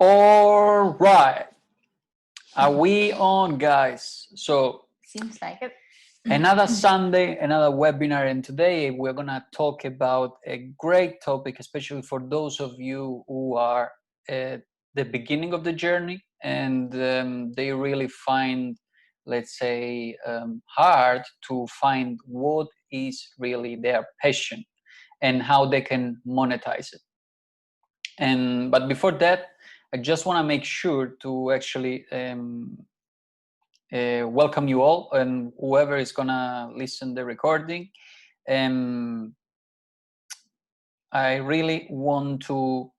All right. Are we on, guys? So, seems like it. another Sunday, another webinar, and today we're gonna talk about a great topic, especially for those of you who are at the beginning of the journey and they really find, let's say, hard to find what is really their passion and how they can monetize it. But before that, I just want to make sure to actually welcome you all and whoever is gonna listen the recording. I really want to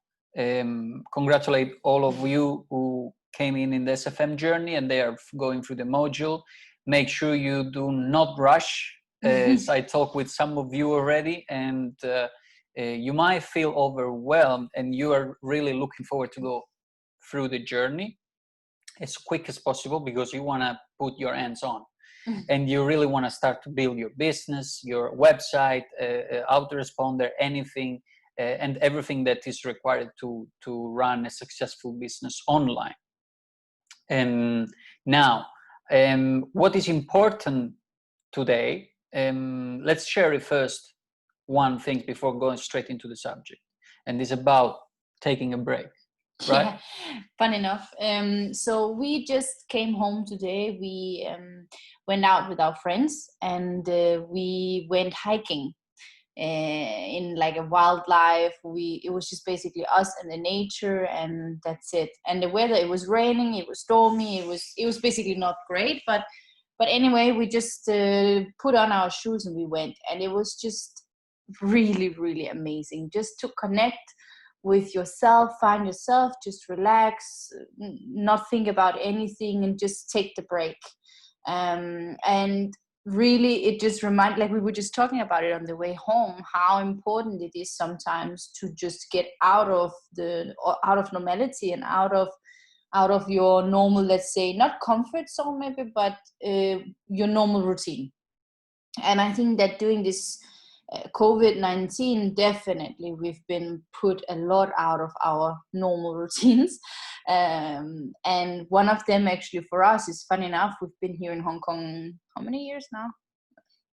congratulate all of you who came in the SFM journey and they are going through the module. Make sure you do not rush, as I talked with some of you already, and you might feel overwhelmed and you are really looking forward to go through the journey as quick as possible because you want to put your hands on and you really want to start to build your business, your website, autoresponder, anything and everything that is required to run a successful business online. And now, what is important today, let's share it first, one thing before going straight into the subject, and it's about taking a break. Right? Yeah, fun enough. So we just came home today. We went out with our friends and we went hiking in like a wildlife. It was just basically us and the nature, and that's it. And the weather, it was raining, it was stormy, it was basically not great. But anyway, we just put on our shoes and we went, and it was just really, really amazing just to connect with yourself, find yourself, just relax, not think about anything, and just take the break. And really, it just reminded, like we were just talking about it on the way home, how important it is sometimes to just get out of normality and out of your normal, let's say, not comfort zone maybe, but your normal routine. And I think that doing this COVID-19, definitely we've been put a lot out of our normal routines. And one of them actually for us is, fun enough, we've been here in Hong Kong, how many years now?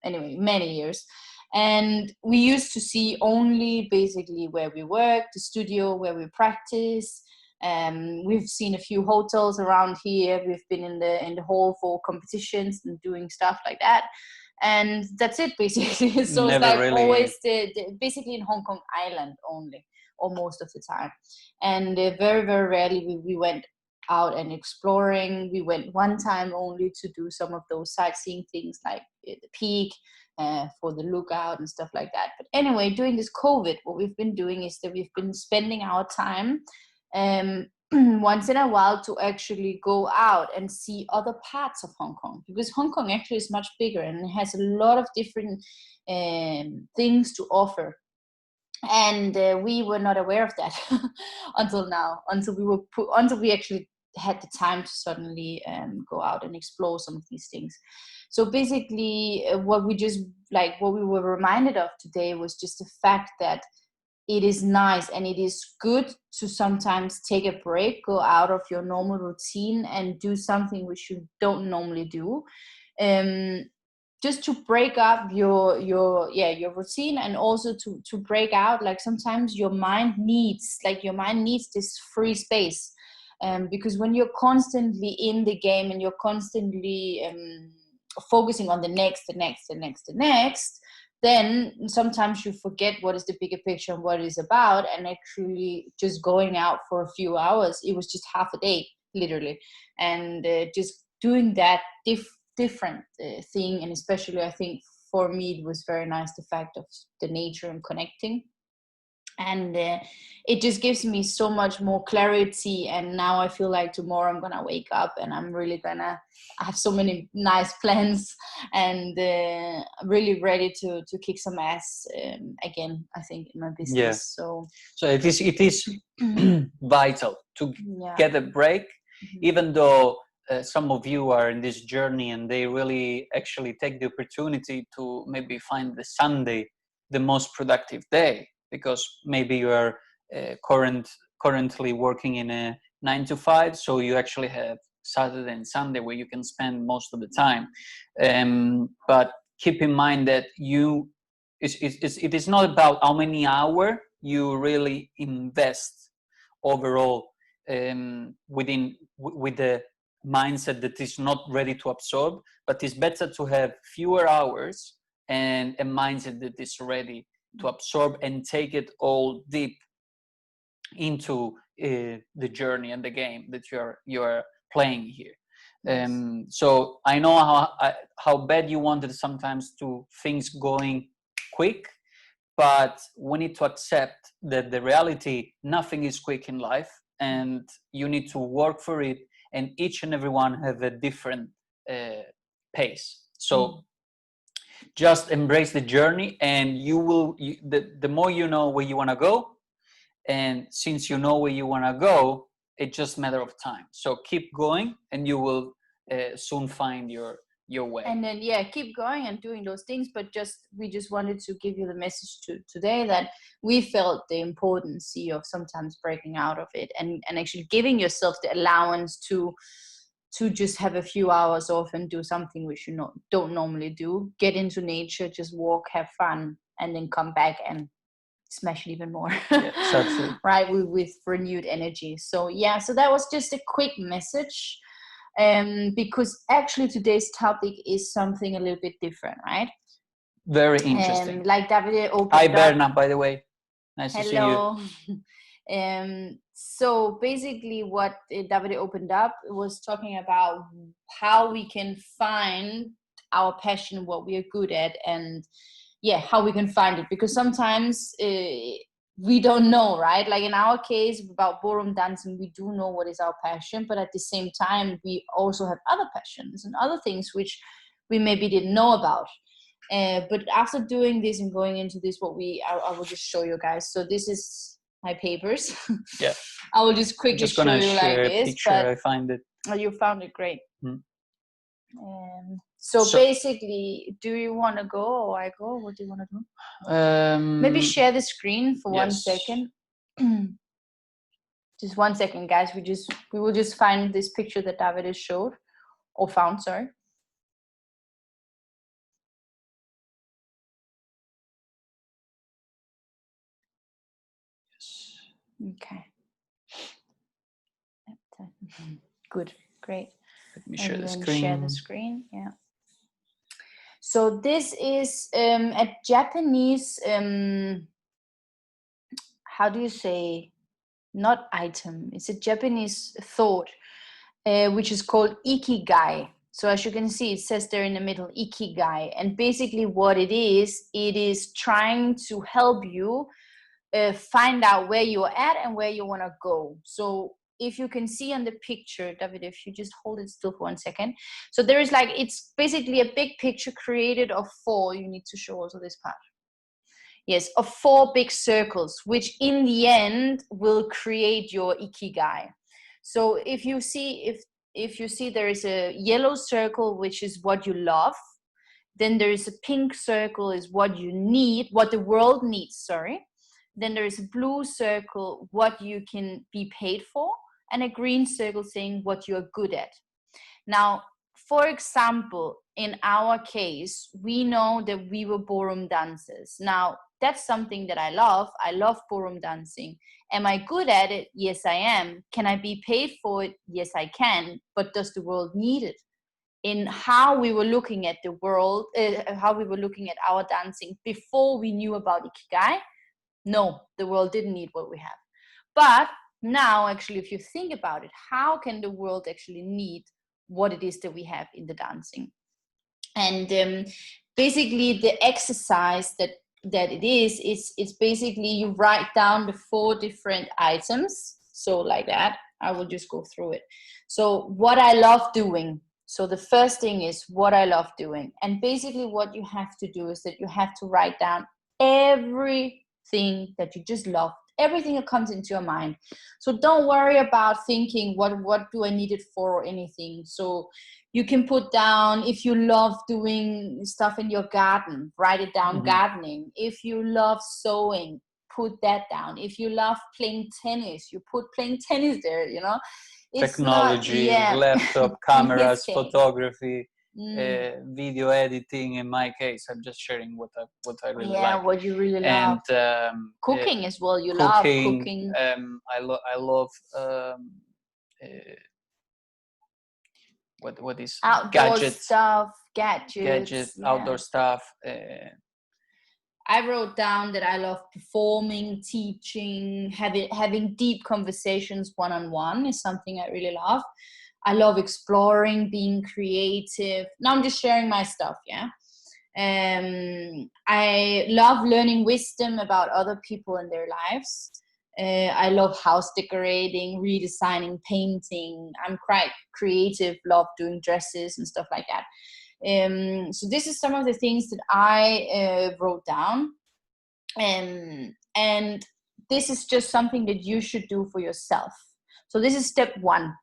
Anyway, many years. And we used to see only basically where we work, the studio where we practice. We've seen a few hotels around here. We've been in the hall for competitions and doing stuff like that. And that's it basically. So Never it's like really... always basically in Hong Kong Island only, or most of the time. And very, very rarely we went out and exploring. We went one time only to do some of those sightseeing things like the peak, for the lookout and stuff like that. But anyway, during this COVID, what we've been doing is that we've been spending our time once in a while to actually go out and see other parts of Hong Kong, because Hong Kong actually is much bigger and it has a lot of different things to offer. And we were not aware of that until now, until we actually had the time to suddenly go out and explore some of these things. So basically, what we were reminded of today was just the fact that it is nice and it is good to sometimes take a break, go out of your normal routine and do something which you don't normally do. Just to break up your routine, and also to break out, like sometimes your mind needs this free space. Because when you're constantly in the game and you're constantly focusing on the next, then sometimes you forget what is the bigger picture and what it's about. And actually just going out for a few hours, it was just half a day literally, and just doing that different thing. And especially I think for me it was very nice, the fact of the nature and connecting. And it just gives me so much more clarity. And now I feel like tomorrow I'm gonna wake up and I'm really gonna have so many nice plans, and really ready to kick some ass again, I think, in my business. Yeah. So it is vital to get a break, even though some of you are in this journey and they really actually take the opportunity to maybe find the Sunday the most productive day, because maybe you are currently working in a 9 to 5, so you actually have Saturday and Sunday where you can spend most of the time. But keep in mind that it is not about how many hours you really invest overall with the mindset that is not ready to absorb, but it's better to have fewer hours and a mindset that is ready to absorb and take it all deep into the journey and the game that you're playing here. So I know how bad you wanted sometimes to things going quick, but we need to accept that the reality, nothing is quick in life, and you need to work for it, and each and every one have a different pace. So just embrace the journey, and the more you know where you want to go, and since you know where you want to go, it's just a matter of time. So keep going, and you will soon find your way. And then keep going and doing those things. But we just wanted to give you the message today that we felt the importance of sometimes breaking out of it and actually giving yourself the allowance to just have a few hours off and do something which you don't normally do. Get into nature, just walk, have fun, and then come back and smash it even more. Absolutely. Right, with renewed energy. So so that was just a quick message, because actually today's topic is something a little bit different, right? Very interesting. Like Davide opened Hi up. Berna, by the way, nice to see you. So basically what Davide opened up was talking about how we can find our passion, what we are good at, and how we can find it, because sometimes we don't know, right? Like in our case about ballroom dancing, we do know what is our passion, but at the same time we also have other passions and other things which we maybe didn't know about. But after doing this and going into this, I will just show you guys. So this is my papers. Yeah. I will just quickly show you like this. Picture, but I find it. Oh, you found it, great. So basically, do you want to go or I go? What do you want to do? Maybe share the screen for 1 second. Just 1 second, guys. We will just find this picture that Davide showed or found. Sorry. Okay. Good. Great. Let me share the screen. Share the screen. Yeah. So this is a Japanese, how do you say, not item. It's a Japanese thought, which is called ikigai. So as you can see, it says there in the middle, ikigai. And basically what it is trying to help you find out where you're at and where you want to go. So if you can see on the picture, David, if you just hold it still for 1 second. So there is it's basically a big picture created of 4. You need to show also this part. Yes, of 4 big circles, which in the end will create your ikigai. So if you see, if you see there is a yellow circle, which is what you love, then there is a pink circle is what you need, what the world needs, sorry. Then there is a blue circle, what you can be paid for, and a green circle saying what you're good at. Now, for example, in our case, we know that we were ballroom dancers. Now, that's something that I love. I love ballroom dancing. Am I good at it? Yes, I am. Can I be paid for it? Yes, I can. But does the world need it? In how we were looking at the world, how we were looking at our dancing before we knew about Ikigai, no, the world didn't need what we have. But now, actually, if you think about it, how can the world actually need what it is that we have in the dancing? And basically, the exercise that it is basically you write down the 4 different items. So like that, I will just go through it. So what I love doing. So the first thing is what I love doing. And basically what you have to do is that you have to write down everything that you just love, everything that comes into your mind. So don't worry about thinking what do I need it for or anything. So you can put down, if you love doing stuff in your garden, write it down, gardening. If you love sewing, put that down. If you love playing tennis, you put playing tennis there, you know. It's technology, not, yeah. laptop, In his cameras, case. photography, video editing. In my case, I'm just sharing what I really like. What you really love. And cooking as well. You cooking, love cooking. I love what is Outdoor stuff, gadgets, outdoor stuff. I wrote down that I love performing, teaching, having deep conversations one-on-one is something I really love. I love exploring, being creative. Now I'm just sharing my stuff, yeah. I love learning wisdom about other people and their lives. I love house decorating, redesigning, painting. I'm quite creative, love doing dresses and stuff like that. So this is some of the things that I wrote down. And this is just something that you should do for yourself. So this is step one.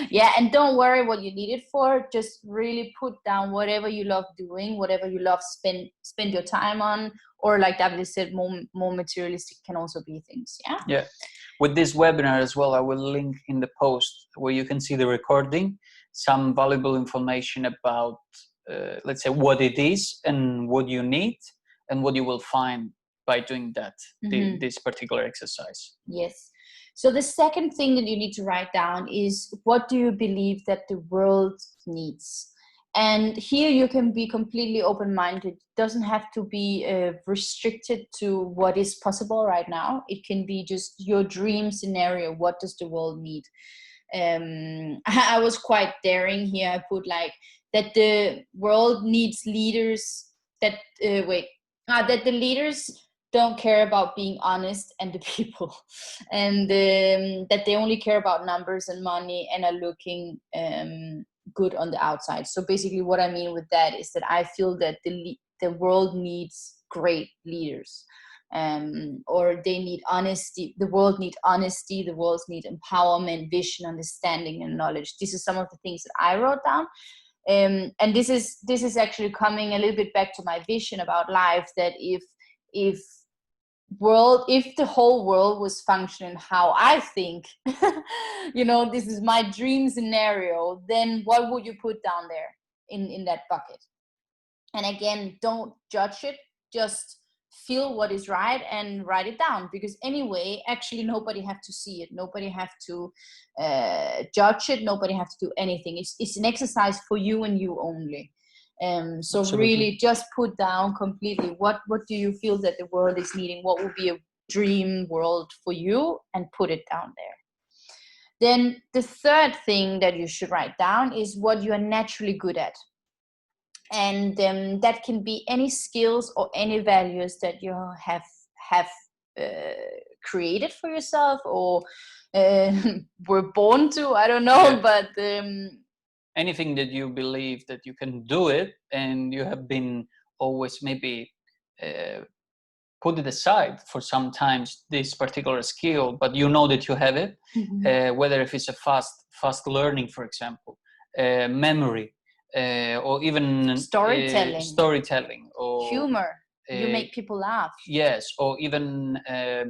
Yeah, and don't worry what you need it for. Just really put down whatever you love doing, whatever you love spend your time on, or like Davide said, more materialistic can also be things. Yeah. Yeah. With this webinar as well, I will link in the post where you can see the recording, some valuable information about, let's say, what it is and what you need and what you will find by doing that, this particular exercise. Yes. So the second thing that you need to write down is, what do you believe that the world needs? And here you can be completely open-minded. It doesn't have to be restricted to what is possible right now. It can be just your dream scenario. What does the world need? I was quite daring here. I put like that the world needs leaders that that the leaders don't care about being honest and the people, and that they only care about numbers and money and are looking good on the outside. So basically what I mean with that is that I feel that the world needs great leaders, or they need honesty. The world needs honesty. The world needs empowerment, vision, understanding, and knowledge. This is some of the things that I wrote down. And this is actually coming a little bit back to my vision about life, that if the whole world was functioning how I think, this is my dream scenario, then what would you put down there in that bucket? And again, don't judge it, just feel what is right and write it down, because anyway, actually nobody have to see it, nobody have to judge it, nobody have to do anything. It's an exercise for you and you only. So absolutely, really just put down completely what do you feel that the world is needing, what would be a dream world for you, and put it down there. Then the third thing that you should write down is what you are naturally good at. And that can be any skills or any values that you have created for yourself, or were born to, I don't know, yeah. But anything that you believe that you can do it, and you have been always maybe put it aside for sometimes, this particular skill, but you know that you have it, whether if it's a fast learning, for example, memory, or even storytelling or humor. You make people laugh. Yes, or even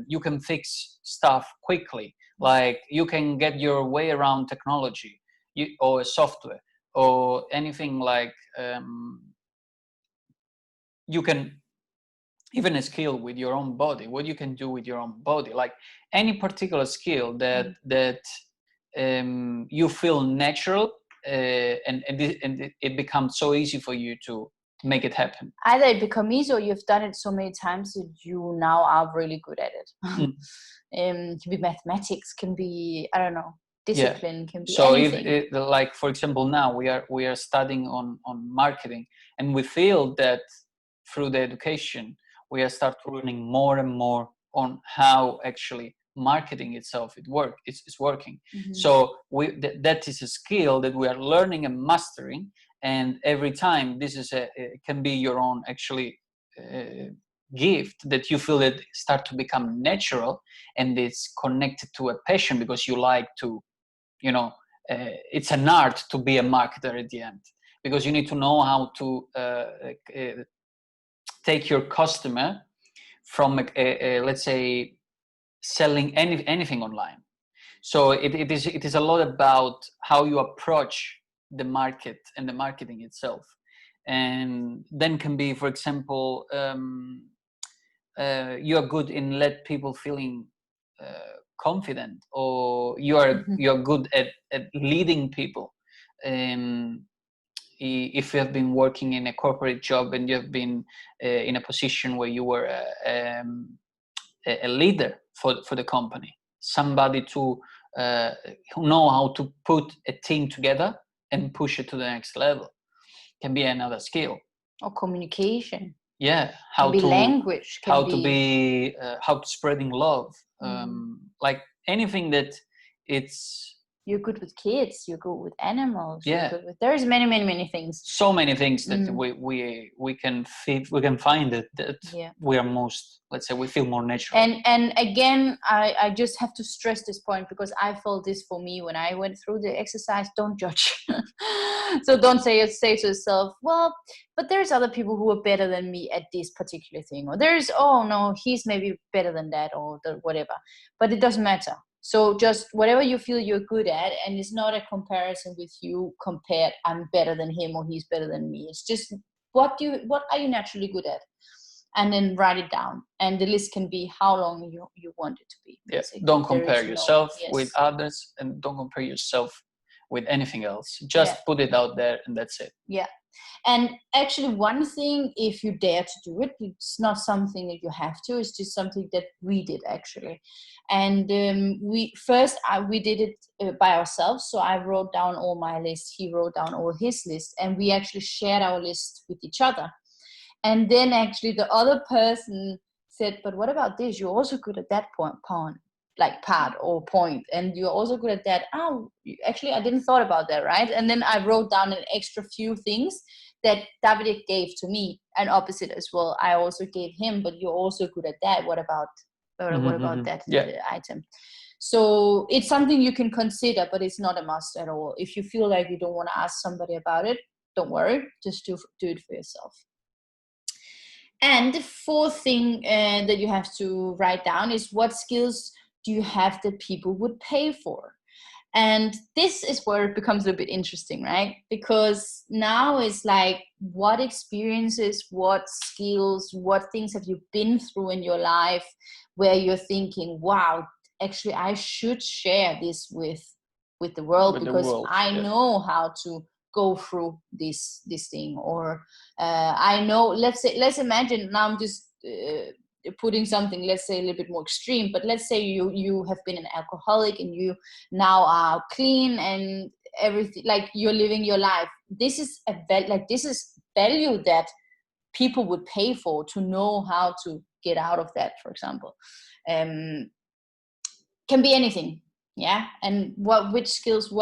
you can fix stuff quickly, like you can get your way around technology, or software, or anything like you can, even a skill with your own body, what you can do with your own body, like any particular skill that you feel natural, and it becomes so easy for you to make it happen. Either it becomes easy, or you've done it so many times that you now are really good at it. It can be mathematics, can be, I don't know, discipline, can be so anything. Like for example, now we are studying on marketing, and we feel that through the education we are start learning more and more on how actually marketing itself it's working. So that is a skill that we are learning and mastering, and every time this is it can be your own actually gift that you feel that start to become natural, and it's connected to a passion, because you like to, it's an art to be a marketer at the end, because you need to know how to take your customer from let's say selling anything online. So it is a lot about how you approach the market and the marketing itself. And then can be, for example, you are good in let people feeling confident, or you're good at leading people. If you have been working in a corporate job and you have been in a position where you were a leader for the company, somebody to who know how to put a team together and push it to the next level, can be another skill. Or communication. Yeah, how to language, how to spreading love, like anything that it's. You're good with kids, you're good with animals, yeah, you're good with, there's many things, so many things that we can find that we are most, let's say, we feel more natural. And again, I just have to stress this point, because I felt this for me when I went through the exercise. Don't judge. So don't say to yourself, well, but there's other people who are better than me at this particular thing, or there's, oh no, he's maybe better than that, or whatever. But it doesn't matter. So just whatever you feel you're good at, and it's not a comparison with you compared, I'm better than him or he's better than me. It's just what are you naturally good at? And then write it down. And the list can be how long you want it to be. Yeah. Don't compare yourself with others, and don't compare yourself with anything else. Just put it out there, and that's it. Yeah. And actually, one thing, if you dare to do it, it's not something that you have to, it's just something that we did actually. And we did it by ourselves. So I wrote down all my list, he wrote down all his list, and we actually shared our list with each other. And then actually the other person said, but what about this? You're also good at that part, and you're also good at that. Oh, actually, I didn't thought about that, right? And then I wrote down an extra few things that Davide gave to me, and opposite as well. I also gave him, but you're also good at that. What about that item? So it's something you can consider, but it's not a must at all. If you feel like you don't want to ask somebody about it, don't worry, just do it for yourself. And the fourth thing that you have to write down is, what skills do you have that people would pay for? And this is where it becomes a little bit interesting, right? Because now it's like, what experiences, what skills, what things have you been through in your life where you're thinking, wow, actually I should share this with the world, because I know how to go through this thing. Or I know, let's imagine, now I'm just putting something, let's say a little bit more extreme, but let's say you have been an alcoholic and you now are clean and everything, like you're living your life. This is this is value that people would pay for, to know how to get out of that, for example. Can be anything. Yeah. And which skills,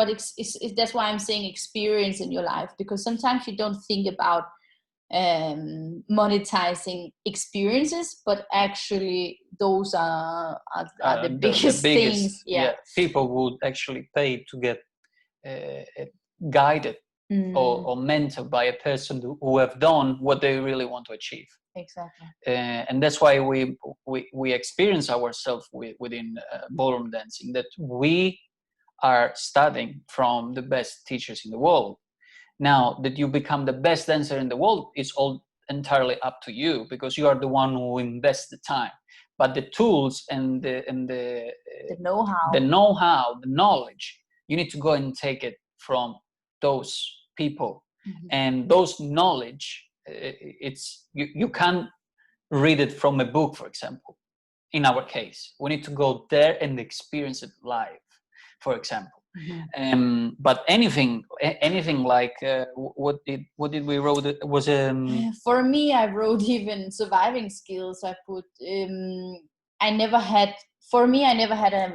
that's why I'm saying experience in your life, because sometimes you don't think about monetizing experiences, but actually those are the biggest things. Yeah. People would actually pay to get guided or mentored by a person who have done what they really want to achieve. Exactly. And that's why we experience ourselves within ballroom dancing, that we are studying from the best teachers in the world. Now that you become the best dancer in the world, it's all entirely up to you, because you are the one who invests the time. But the tools and the know-how, the knowledge, you need to go and take it from those people. And those knowledge, it's you can't read it from a book, for example. In our case, we need to go there and experience it live, for example. But anything like what did we wrote? It was for me, I wrote even surviving skills. I put I never had a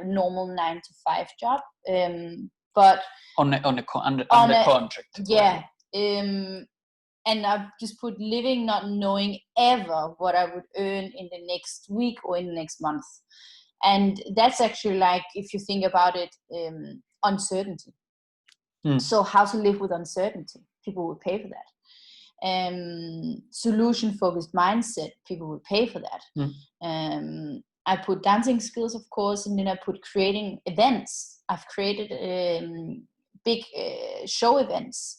normal 9-to-5 job, but on the contract. Yeah. And I just put living not knowing ever what I would earn in the next week or in the next month. And that's actually, like, if you think about it, uncertainty. So how to live with uncertainty? People would pay for that. solution focused mindset, people would pay for that. I put dancing skills, of course, and then I put creating events. I've created big show events,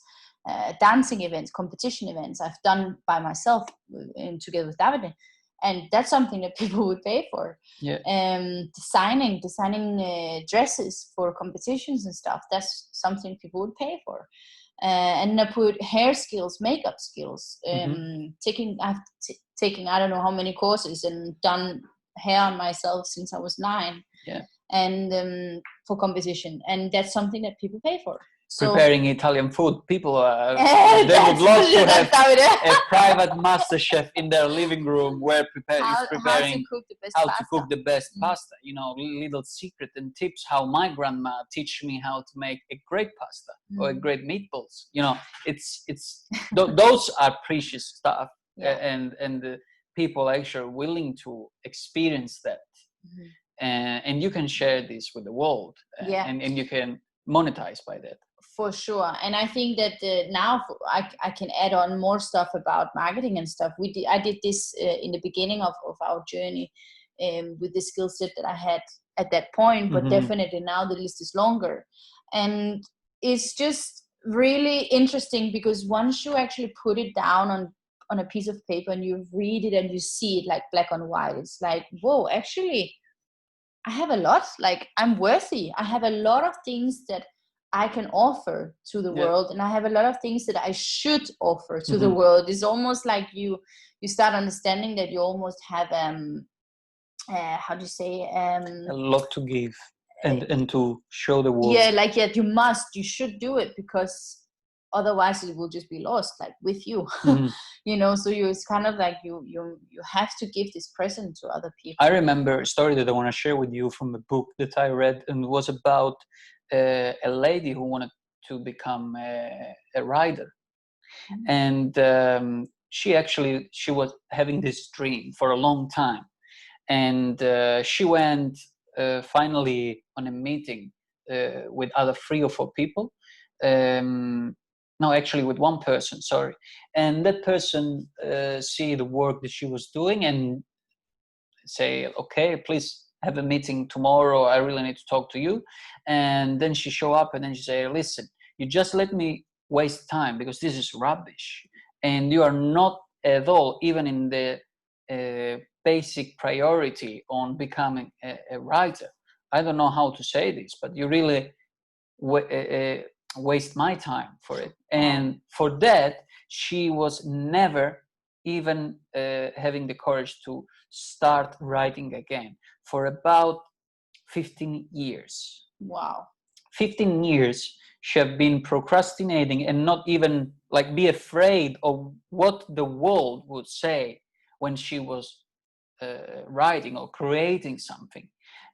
dancing events, competition events. I've done by myself together with Davide, and that's something that people would pay for. Yeah. Designing dresses for competitions and stuff. That's something people would pay for. And I put hair skills, makeup skills. I've taken I don't know how many courses and done hair on myself since I was 9. Yeah. And for competition, and that's something that people pay for. So, preparing Italian food, people they would love to have a private master chef in their living room where preparing how to cook the best pasta. You know, little secret and tips how my grandma teach me how to make a great pasta or a great meatballs. You know, it's those are precious stuff, and the people actually are willing to experience that, and you can share this with the world, and you can monetize by that. For sure. And I think that now I can add on more stuff about marketing and stuff. I did this in the beginning of our journey with the skill set that I had at that point, but definitely now the list is longer. And it's just really interesting because once you actually put it down on a piece of paper and you read it and you see it like black on white, it's like, whoa, actually, I have a lot. Like, I'm worthy. I have a lot of things that I can offer to the world, and I have a lot of things that I should offer to the world. It's almost like you start understanding that you almost have how do you say a lot to give and to show the world. You should do it, because otherwise it will just be lost, like with you. You know, so it's kind of like you have to give this present to other people. I remember a story that I want to share with you from a book that I read, and it was about a lady who wanted to become a writer, and she was having this dream for a long time, and she went finally on a meeting with other 3 or 4 people. No, actually with one person, sorry. And that person see the work that she was doing and say, okay, please have a meeting tomorrow. I really need to talk to you. And then she show up and then she say, listen, you just let me waste time because this is rubbish. And you are not at all even in the basic priority on becoming a writer. I don't know how to say this, but you really waste my time for it. And for that, she was never even having the courage to start writing again for about 15 years. Wow. 15 years she have been procrastinating and not even like be afraid of what the world would say when she was writing or creating something.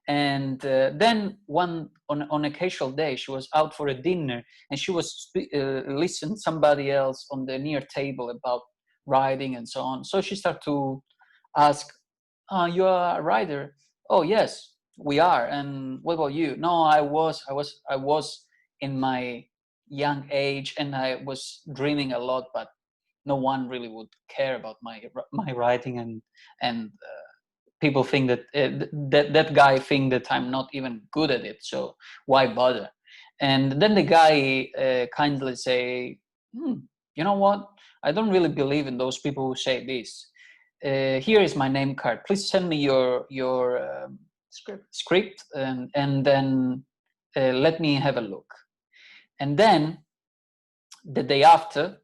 And then on a casual day, she was out for a dinner and she was listening to somebody else on the near table about writing and so on. So she started to ask, you are a writer? Oh yes, we are. And what about you? No, I was in my young age and I was dreaming a lot, but no one really would care about my writing, and people think that that guy think that I'm not even good at it, so why bother? And then the guy kindly say, you know what, I don't really believe in those people who say this. Here is my name card, please send me your script and then let me have a look. And then the day after,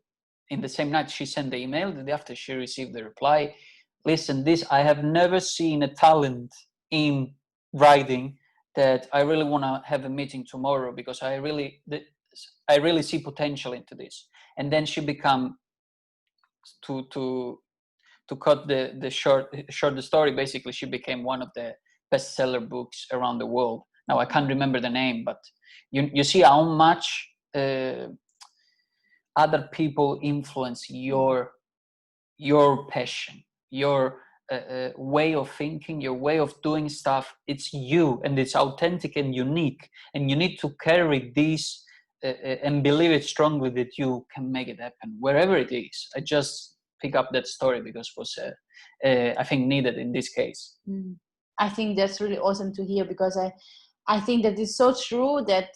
in the same night she sent the email, the day after she received the reply, listen, this, I have never seen a talent in writing that I really want to have a meeting tomorrow because I really see potential into this. And then she become, to cut the short the story, basically she became one of the bestseller books around the world. Now I can't remember the name, but you see how much other people influence your passion, your way of thinking, your way of doing stuff. It's you, and it's authentic and unique, and you need to carry this and believe it strongly that you can make it happen wherever it is. I just pick up that story because it was I think needed in this case. I think that's really awesome to hear, because I think that it's so true that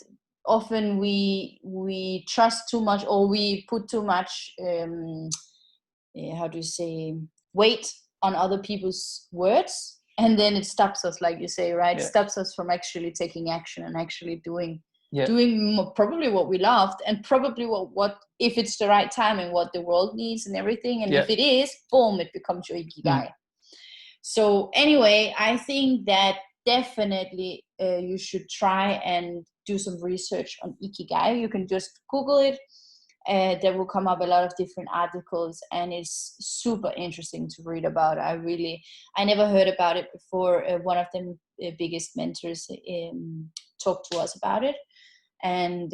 often we trust too much, or we put too much how do you say, weight on other people's words, and then it stops us, like you say, right? Yeah. It stops us from actually taking action and actually doing probably what we loved, and probably what if it's the right time and what the world needs and everything, and if it is, boom, it becomes your ikigai. So anyway, I think that definitely you should try and do some research on ikigai. You can just Google it. There will come up a lot of different articles, and it's super interesting to read about. I never heard about it before. One of the biggest mentors talked to us about it, and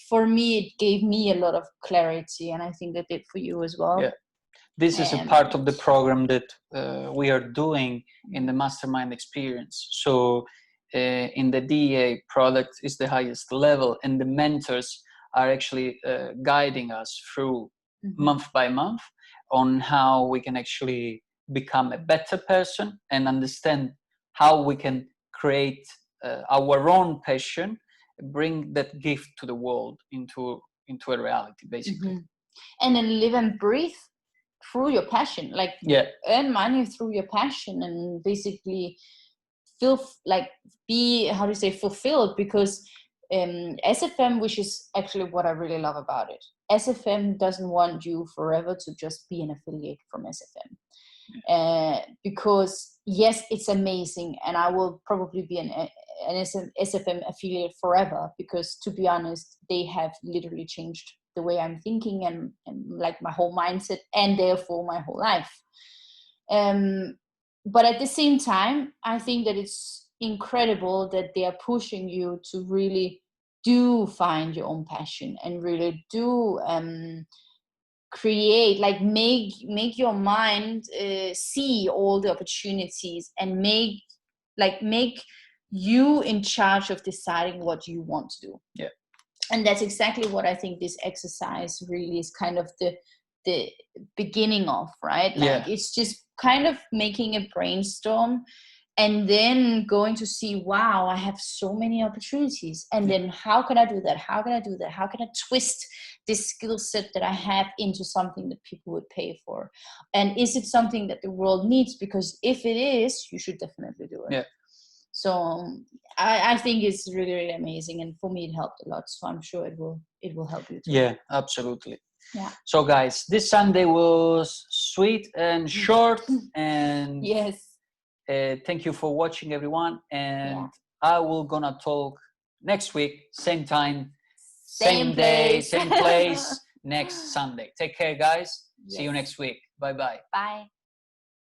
for me, it gave me a lot of clarity, and I think that did for you as well. Yeah. This is a part of the program that we are doing in the Mastermind experience. So in the DEA product is the highest level, and the mentors are actually guiding us through month by month on how we can actually become a better person and understand how we can create our own passion, bring that gift to the world into a reality, basically. And then live and breathe through your passion, like earn money through your passion, and basically be, how do you say, fulfilled, because SFM, which is actually what I really love about it, SFM doesn't want you forever to just be an affiliate from SFM, because yes, it's amazing, and I will probably be an SFM affiliate forever, because to be honest, they have literally changed the way I'm thinking and like my whole mindset, and therefore my whole life. But at the same time, I think that it's incredible that they are pushing you to really do find your own passion, and really do create, like make your mind see all the opportunities, and make you in charge of deciding what you want to do. Yeah. And that's exactly what I think this exercise really is kind of the beginning of, right? Like it's just kind of making a brainstorm, and then going to see, wow, I have so many opportunities, and then how can I do that? How can I do that? How can I twist this skill set that I have into something that people would pay for? And is it something that the world needs? Because if it is, you should definitely do it. Yeah. So I think it's really, really amazing, and for me it helped a lot. So I'm sure it will help you too. Yeah, absolutely. Yeah. So guys, this Sunday was sweet and short, and thank you for watching, everyone. And I will gonna talk next week, same time, same day, same place, next Sunday. Take care, guys. See you next week. Bye-bye. Bye.